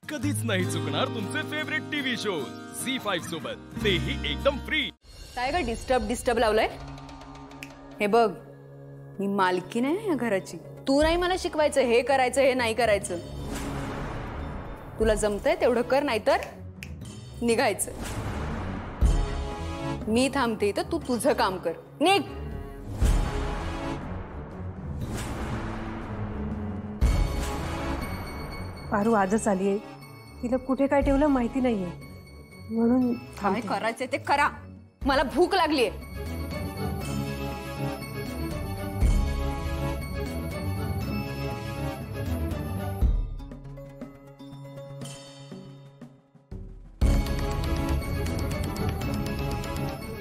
कधीच नाही चुकणार तुमचे फेवरेट टीव्ही शोज झी5 सोबत, तेही एकदम फ्री। काय का डिस्टर्ब लावलंय? हे बघ, मी मालकी नाही या घराची। तू नाही मला शिकवायचं हे करायचं हे नाही करायचं। तुला जमतंय तेवढं कर, नाहीतर निघायचं। मी थांबते तर तू तुझं काम कर, निघ। पारू आजच आली आहे, तिला कुठे काय ठेवलं माहिती नाहीये, म्हणून काय करायचं ते करा, मला भूक लागलीये।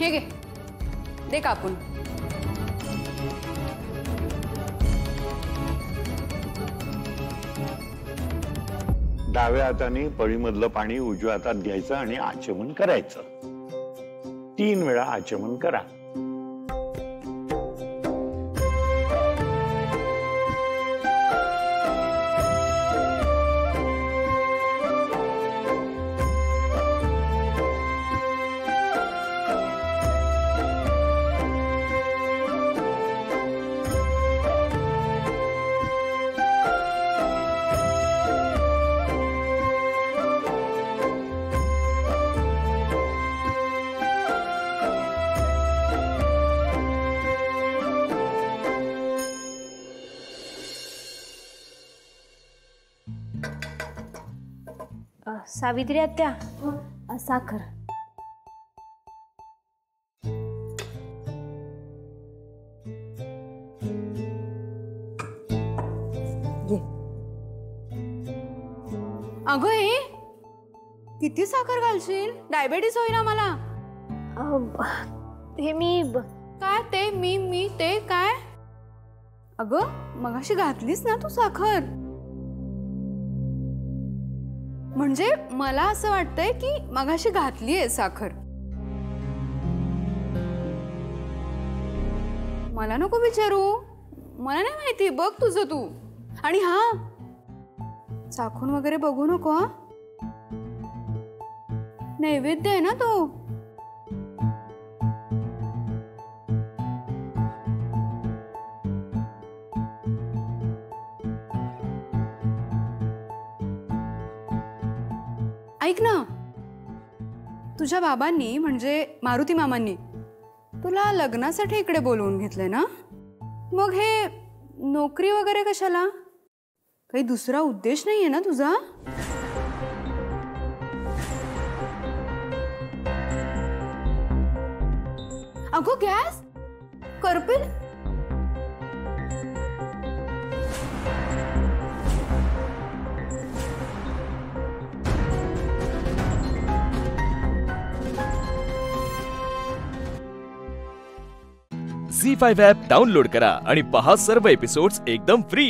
हे घे, दे कापून। डाव्या हाताने पळीमधलं पाणी उजव्या हातात घ्यायचं आणि आचमन करायचं। 3 वेळा आचमन करा। सावित्री आत्या, साखर। अगं हे किती साखर घालशील? डायबिटीस होईल ना मला। ते मी काय ते मी ते काय? अगं मगाशी घातलीस ना तू साखर। म्हणजे मला असं वाटतंय की मगाशी घातलीये साखर। मला नको विचारू, मला नाही माहिती, बघ तुझं तू। आणि हा, चाखून वगैरे बघू नको हा, नैवेद्य आहे ना तो। ऐक ना, तुझ्या बाबांनी म्हणजे मारुती मामांनी तुला लग्नासाठी इकडे बोलवून घेतलंय ना? मग हे नोकरी वगैरे कशाला? काही दुसरा उद्देश नाहीये ना तुझा? अगो गॅस करपेल। झी5 ॲप डाउनलोड करा आणि पहा सर्व एपिसोड्स एकदम फ्री।